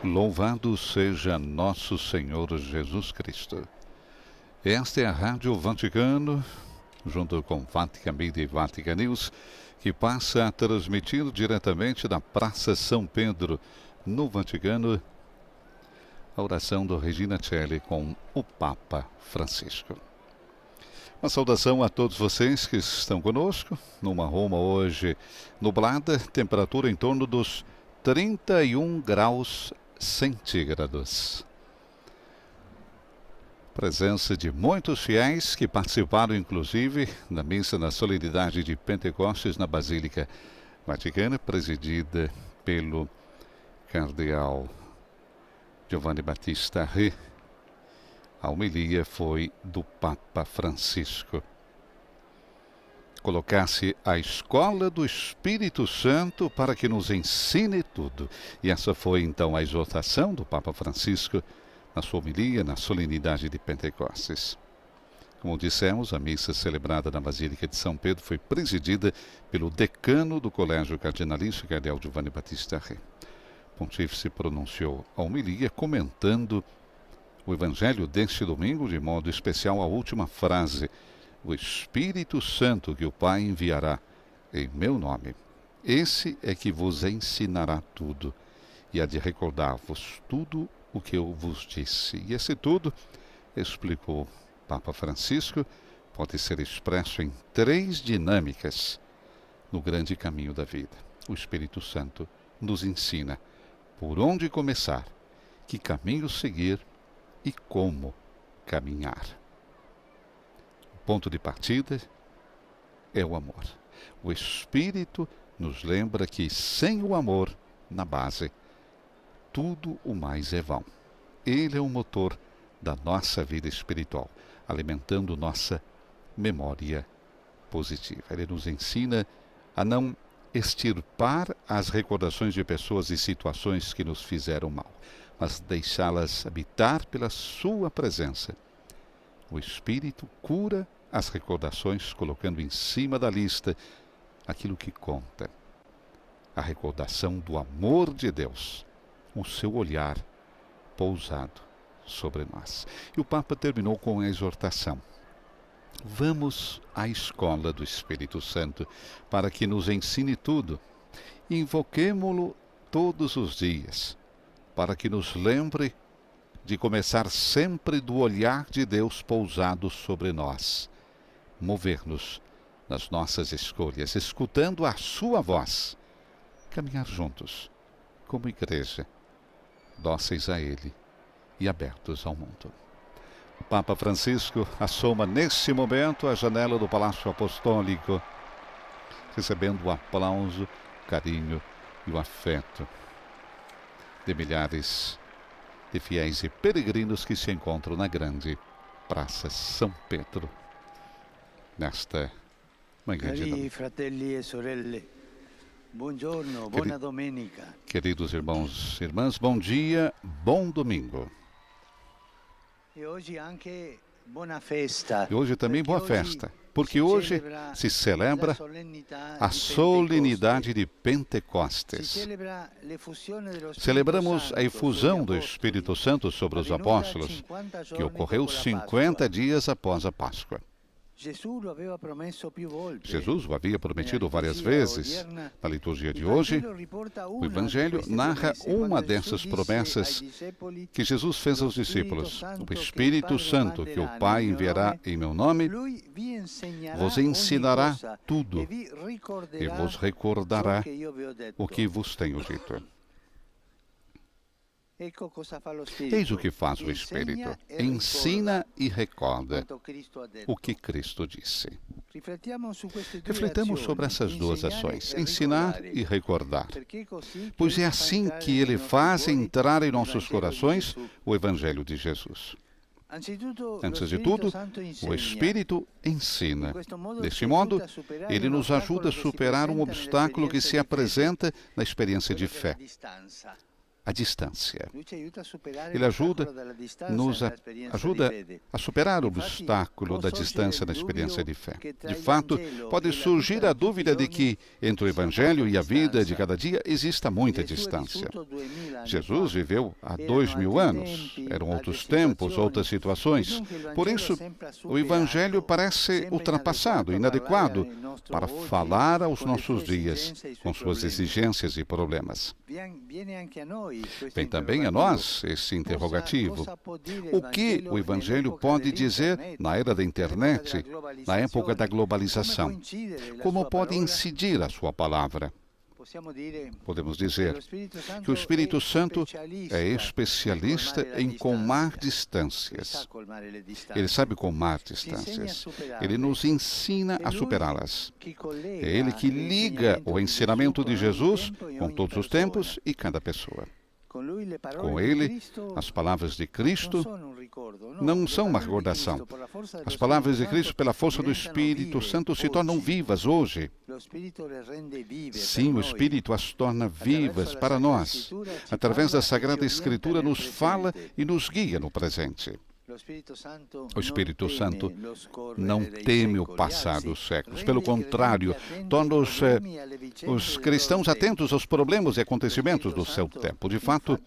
Louvado seja nosso Senhor Jesus Cristo. Esta é a Rádio Vaticano, junto com Vatican Media e Vatican News, que passa a transmitir diretamente da Praça São Pedro, no Vaticano, a oração do Regina Coeli com o Papa Francisco. Uma saudação a todos vocês que estão conosco, numa Roma hoje nublada, temperatura em torno dos 31 graus centígrados. Presença de muitos fiéis que participaram, inclusive, da missa na solenidade de Pentecostes na Basílica Vaticana, presidida pelo cardeal Giovanni Battista Re. A homilia foi do Papa Francisco. Colocasse a escola do Espírito Santo para que nos ensine tudo. E essa foi então a exortação do Papa Francisco na sua homilia na solenidade de Pentecostes. Como dissemos, a missa celebrada na Basílica de São Pedro foi presidida pelo decano do Colégio Cardinalício, cardeal Giovanni Battista Re. O pontífice pronunciou a homilia comentando o Evangelho deste domingo, de modo especial a última frase: o Espírito Santo que o Pai enviará em meu nome. Esse é que vos ensinará tudo e há de recordar-vos tudo o que eu vos disse. E esse tudo, explicou Papa Francisco, pode ser expresso em 3 dinâmicas no grande caminho da vida. O Espírito Santo nos ensina por onde começar, que caminho seguir e como caminhar. O ponto de partida é o amor. O Espírito nos lembra que sem o amor na base, tudo o mais é vão. Ele é o motor da nossa vida espiritual, alimentando nossa memória positiva. Ele nos ensina a não extirpar as recordações de pessoas e situações que nos fizeram mal, mas deixá-las habitar pela sua presença. O Espírito cura as recordações, colocando em cima da lista aquilo que conta. A recordação do amor de Deus, o seu olhar pousado sobre nós. E o Papa terminou com a exortação: vamos à escola do Espírito Santo para que nos ensine tudo. Invoquemo-lo todos os dias, para que nos lembre de começar sempre do olhar de Deus pousado sobre nós, mover-nos nas nossas escolhas, escutando a sua voz, caminhar juntos, como igreja, dóceis a Ele e abertos ao mundo. O Papa Francisco assoma nesse momento a janela do Palácio Apostólico, recebendo o aplauso, o carinho e o afeto de milhares de fiéis e peregrinos que se encontram na grande Praça São Pedro nesta manhã de domingo. Fratelli e sorelle, buongiorno, buona domenica. Queridos irmãos e irmãs, bom dia, bom domingo. E hoje anche buona festa. E hoje também boa festa, porque hoje se celebra a solenidade de Pentecostes. Celebramos a efusão do Espírito Santo sobre os apóstolos, que ocorreu 50 dias após a Páscoa. Jesus o havia prometido várias vezes. Na liturgia de hoje, o Evangelho narra uma dessas promessas que Jesus fez aos discípulos. O Espírito Santo, que o Pai enviará em meu nome, vos ensinará tudo e vos recordará o que vos tenho dito. Eis o que faz o Espírito: ensina e recorda o que Cristo disse. Refletamos sobre essas duas ações, ensinar e recordar, pois é assim que Ele faz entrar em nossos corações o Evangelho de Jesus. Antes de tudo, o Espírito ensina. Deste modo, ele nos ajuda a superar um obstáculo que se apresenta na experiência de fé. a distância. Ele ajuda a superar o obstáculo da distância na experiência de fé. De fato, pode surgir a dúvida de que entre o Evangelho e a vida de cada dia exista muita distância. Jesus viveu há 2000 anos. Eram outros tempos, outras situações. Por isso, o Evangelho parece ultrapassado, inadequado para falar aos nossos dias, com suas exigências e problemas. Vem também a nós esse interrogativo. O que o Evangelho pode dizer na era da internet, na época da globalização? Como pode incidir a sua palavra? Podemos dizer que o Espírito Santo é especialista em colmar distâncias. Ele sabe colmar distâncias. Ele nos ensina a superá-las. É Ele que liga o ensinamento de Jesus com todos os tempos e cada pessoa. Com Ele, as palavras de Cristo não são uma recordação. As palavras de Cristo, pela força do Espírito Santo, se tornam vivas hoje. Sim, o Espírito as torna vivas para nós. Através da Sagrada Escritura, nos fala e nos guia no presente. O Espírito Santo não teme o passar dos séculos. Pelo contrário, torna os cristãos atentos aos problemas e acontecimentos do seu tempo. De fato,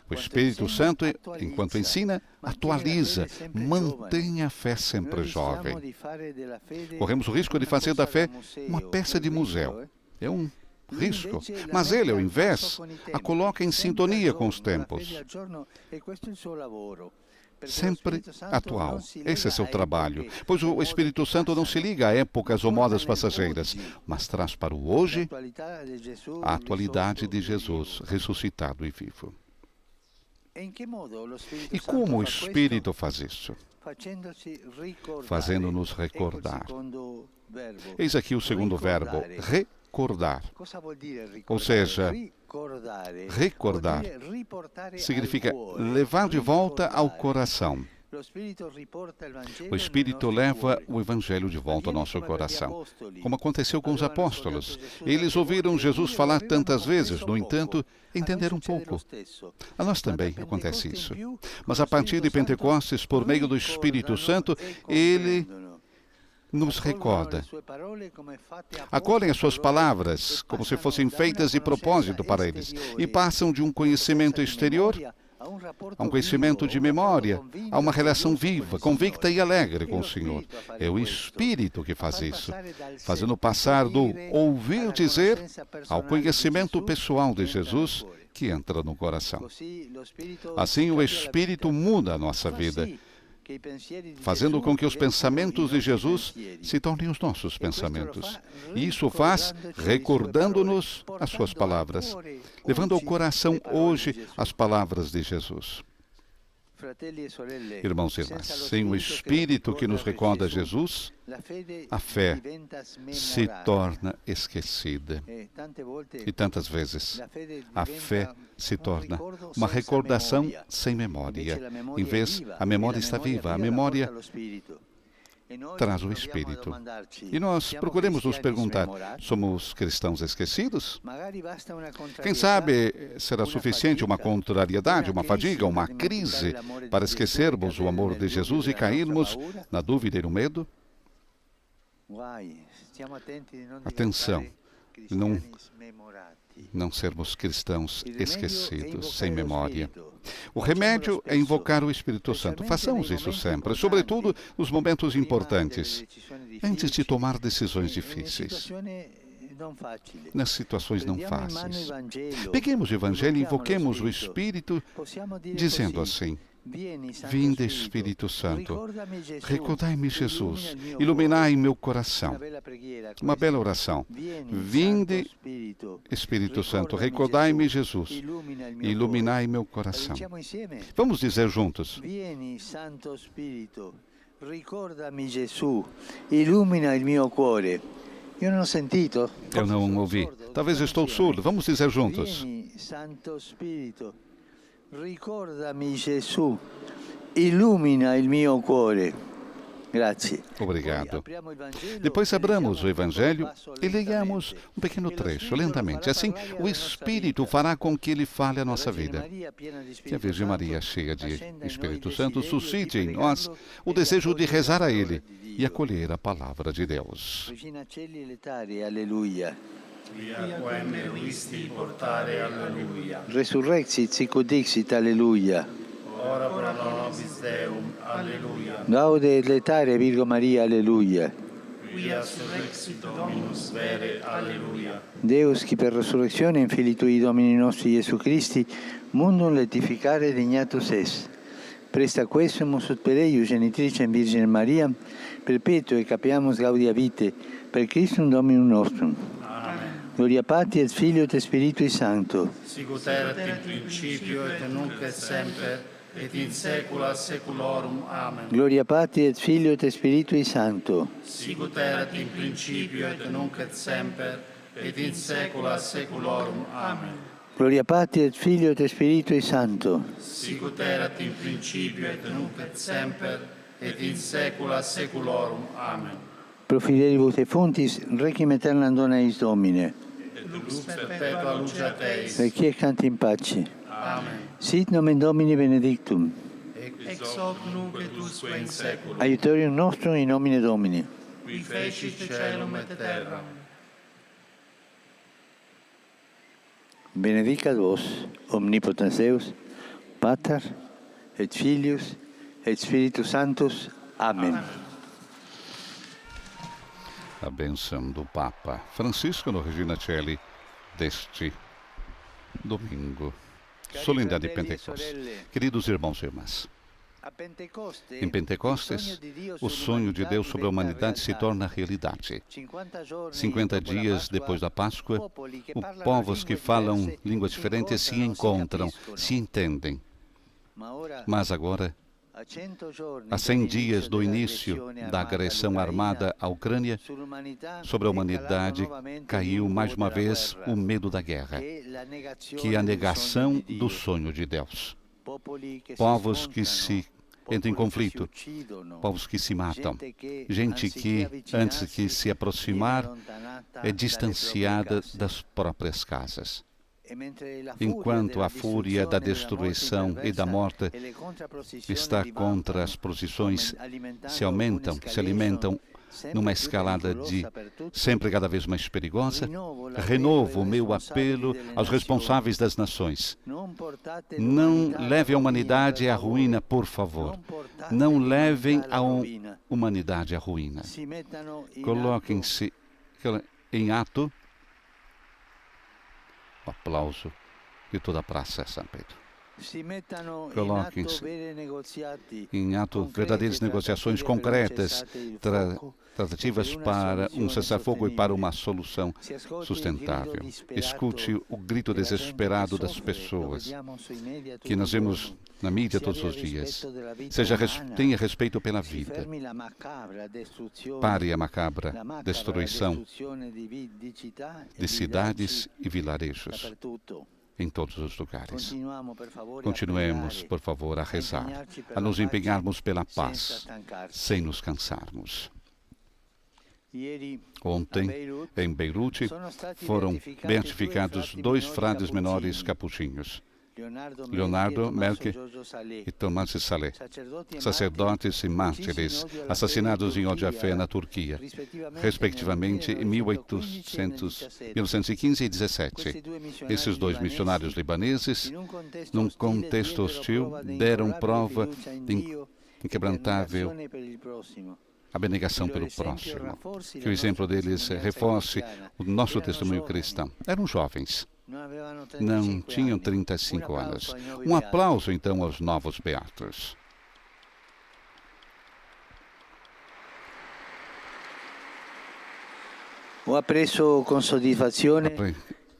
o Espírito Santo, enquanto ensina, atualiza, mantém a fé sempre jovem. Corremos o risco de fazer da fé uma peça de museu. É um risco. Mas ele, ao invés, a coloca em sintonia com os tempos. Sempre atual. Esse é seu trabalho, pois o Espírito Santo não se liga a épocas ou modas passageiras, mas traz para o hoje a atualidade de Jesus ressuscitado e vivo. E como o Espírito faz isso? Fazendo-nos recordar. Eis aqui o segundo verbo, recordar. Ou seja, recordar significa levar de volta ao coração. O Espírito leva o Evangelho de volta ao nosso coração, como aconteceu com os apóstolos. Eles ouviram Jesus falar tantas vezes, no entanto, entenderam pouco. A nós também acontece isso. Mas a partir de Pentecostes, por meio do Espírito Santo, Ele nos recorda. Acolhem as suas palavras como se fossem feitas de propósito para eles e passam de um conhecimento exterior a um conhecimento de memória, a uma relação viva, convicta e alegre com o Senhor. É o Espírito que faz isso, fazendo passar do ouvir dizer ao conhecimento pessoal de Jesus que entra no coração. Assim, o Espírito muda a nossa vida, fazendo com que os pensamentos de Jesus se tornem os nossos pensamentos. E isso faz recordando-nos as suas palavras, levando ao coração hoje as palavras de Jesus. Irmãos e irmãs, sem o Espírito que nos recorda Jesus, a fé se torna esquecida. E tantas vezes, a fé se torna uma recordação sem memória. Em vez, a memória está viva, a memória traz o Espírito. E nós procuremos nos perguntar, somos cristãos esquecidos? Quem sabe será suficiente uma contrariedade, uma fadiga, uma crise para esquecermos o amor de Jesus e cairmos na dúvida e no medo? Atenção, não sermos cristãos esquecidos, sem memória. O remédio é invocar o Espírito Santo. Façamos isso sempre, sobretudo nos momentos importantes, antes de tomar decisões difíceis, nas situações não fáceis. Peguemos o Evangelho e invoquemos o Espírito, dizendo assim: Vinde, Espírito Santo, recordai-me Jesus, iluminai meu coração. Uma bela oração. Vinde, Espírito Santo, recordai-me Jesus, iluminai meu coração. Vamos dizer juntos. Vieni, Santo Spirito, ricordami Gesù, illumina il mio cuore. Eu não sentito. Eu não ouvi. Talvez eu estou surdo. Vamos dizer juntos. Vieni, Santo Spirito, ricordami Gesù, illumina il mio cuore. Grazie. Obrigado. Depois abramos o Evangelho e leiamos um pequeno trecho, lentamente. Assim, o Espírito fará com que ele fale a nossa vida. Que a Virgem Maria, cheia de Espírito Santo, suscite em nós o desejo de rezar a Ele e acolher a palavra de Deus. Regina Celli letare, alleluia. Via quem visti portare, alleluia. Resurrexit sic ut dixit, alleluia. Ora pro nobis Deum, alleluia. Gaude et letare, Virgo Maria, alleluia. Via surrexit Dominus vere, alleluia. Deus, qui per resurrectione in Filii Tui Domini nostri Iesu Christi, mundum letificare dignatus es. Presta quesumus ut per eius genitricem Virgine Maria, perpetuo e capiamus gaudia vitae, per Christum Dominum nostrum. Amen. Gloria Patri et Filio et Spiritui Sancto. Sic ut erat in principio et nunc et semper, et in saecula saeculorum. Amen. Gloria Patri et Filio et Spiritui Sancto. Sic ut erat in principio et nunc et semper, et in saecula saeculorum. Amen. Gloria Patri et Filio et Spiritui Sancto. Sic ut erat in principio et nunc et semper, et in saecula saeculorum. Amen. Pro fidelibus et fontis, requiem aeternam dona eis Domine. Et lux perpetua luceat eis. Requiescant in pace. Amen. Sit nomen Domini benedictum. Ex hoc nunc et usque in saeculum. Aiutorium nostrum in nomine Domini. Qui fecit caelum et terram. Benedicat vos, omnipotens Deus, Pater, et Filius, et Spiritus Sanctus. Amen. A bênção do Papa Francisco no Regina Celli deste domingo. Solenidade de Pentecostes. Queridos irmãos e irmãs, em Pentecostes, o sonho de Deus sobre a humanidade se torna realidade. 50 dias depois da Páscoa, povos que falam línguas diferentes se encontram, se entendem. Mas agora, a 100 dias do início da agressão armada à Ucrânia, sobre a humanidade caiu mais uma vez o medo da guerra, que é a negação do sonho de Deus. Povos que se entram em conflito, povos que se matam, gente que, antes que se aproximar, é distanciada das próprias casas. Enquanto a fúria da destruição e da morte está contra as posições, se alimentam numa escalada de sempre cada vez mais perigosa, renovo o meu apelo aos responsáveis das nações. Não levem a humanidade à ruína, por favor. Não levem a humanidade à ruína. Coloquem-se em ato. O aplauso de toda a Praça São Pedro. Coloquem-se em ato verdadeiras negociações concretas, tratativas para um cessar-fogo e para uma solução sustentável. Escute o grito desesperado das pessoas que nós vemos na mídia todos os dias. Tenha respeito pela vida. Pare a macabra destruição de cidades e vilarejos em todos os lugares. Continuemos, por favor, a rezar, a nos empenharmos pela paz, sem nos cansarmos. Ontem, em Beirute, foram beatificados 2 frades menores capuchinhos, Leonardo Melchi e Tomás de Salé, sacerdotes e mártires, assassinados em ódio à fé na Turquia, respectivamente em 1915 e 17. Esses 2 missionários libaneses, num contexto hostil, deram prova de inquebrantável abnegação pelo próximo. Que o exemplo deles reforce o nosso testemunho cristão. Eram jovens. Não tinham 35 anos. Um aplauso, então, aos novos beatos.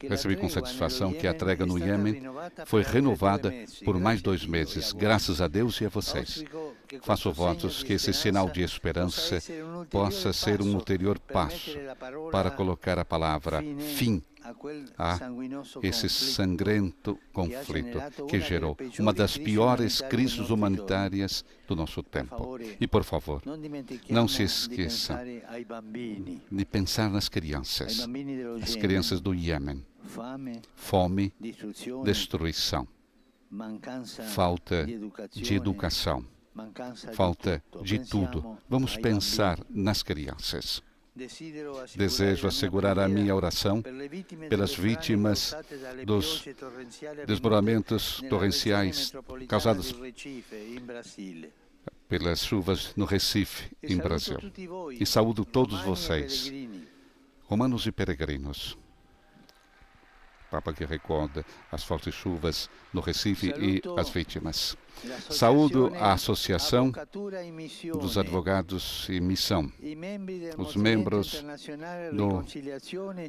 Recebi com satisfação que a trégua no Iêmen foi renovada por mais 2 meses, graças a Deus e a vocês. Faço votos que esse sinal de esperança possa ser um ulterior passo para colocar a palavra fim a esse sangrento conflito que gerou uma das piores crises humanitárias do nosso tempo. E, por favor, não se esqueça de pensar nas crianças, as crianças do Iêmen. Fome, destruição, falta de educação, falta de tudo. Vamos pensar nas crianças. Desejo assegurar a minha oração pelas vítimas dos desmoronamentos torrenciais causados pelas chuvas no Recife, em Brasil. E saúdo todos vocês, romanos e peregrinos. Papa que recorda as fortes chuvas no Recife e as vítimas. Saúdo a Associação dos Advogados em Missão, os membros do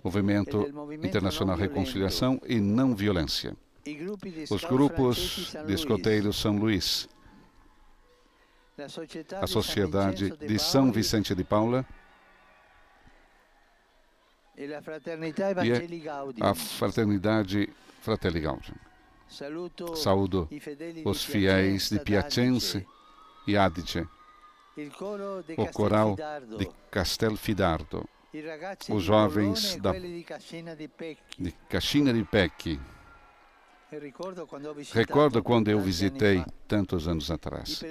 Movimento Internacional Reconciliação e Não Violência, os grupos de escoteiros São Luís, a Sociedade de São Vicente de Paula e a Fraternidade Fratelli Gaudium. Saúdo os fiéis de Piacenza e Adige, o coral de Castelfidardo, os jovens de Cascina di Pecchi. Recordo quando eu visitei tantos anos atrás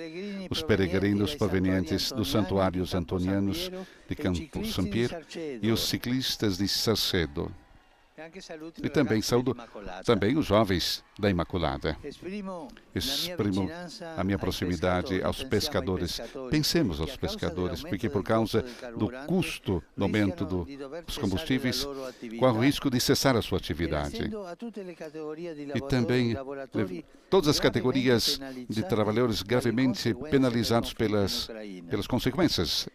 os peregrinos provenientes dos santuários antonianos de Campo Sampier e os ciclistas de Sarcedo. E também saúdo também os jovens da Imaculada. Exprimo a minha proximidade aos pescadores. Pensemos aos pescadores, porque por causa do custo no aumento dos combustíveis, corre o risco de cessar a sua atividade. E também todas as categorias de trabalhadores gravemente penalizados pelas consequências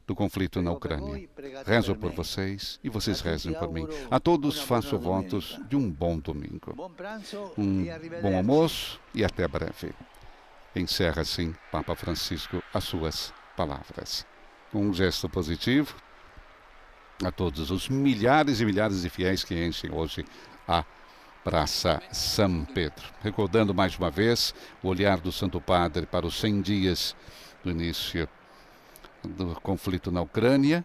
do conflito na Ucrânia. Rezo por vocês e vocês rezem por mim. A todos faço votos de um bom domingo, um bom almoço e até breve. Encerra assim Papa Francisco as suas palavras. Um gesto positivo a todos os milhares e milhares de fiéis que enchem hoje a Praça São Pedro. Recordando mais uma vez o olhar do Santo Padre para os 100 dias do início do conflito na Ucrânia,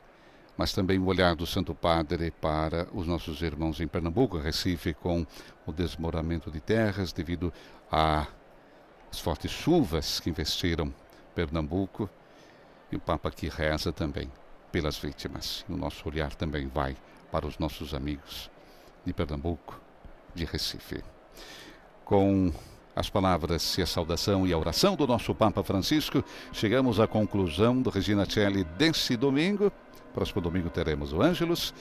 mas também o olhar do Santo Padre para os nossos irmãos em Pernambuco, Recife, com o desmoronamento de terras devido às fortes chuvas que investiram Pernambuco, e o Papa que reza também pelas vítimas. E o nosso olhar também vai para os nossos amigos de Pernambuco, de Recife. Com as palavras e a saudação e a oração do nosso Papa Francisco, chegamos à conclusão do Regina Celli desse domingo. Próximo domingo teremos o Ângelus,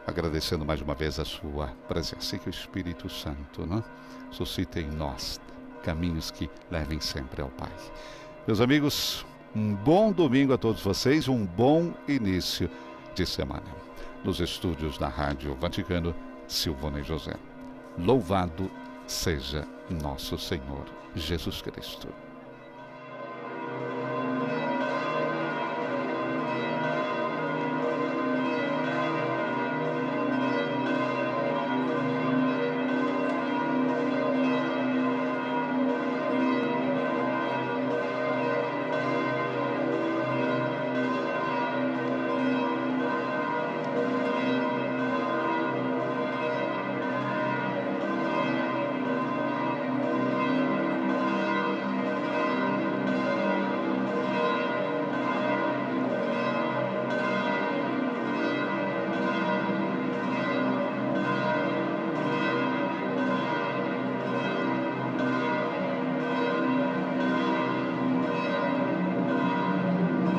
agradecendo mais uma vez a sua presença e que o Espírito Santo suscite em nós caminhos que levem sempre ao Pai. Meus amigos, um bom domingo a todos vocês, um bom início de semana. Nos estúdios da Rádio Vaticano, Silvone José. Louvado seja nosso Senhor Jesus Cristo.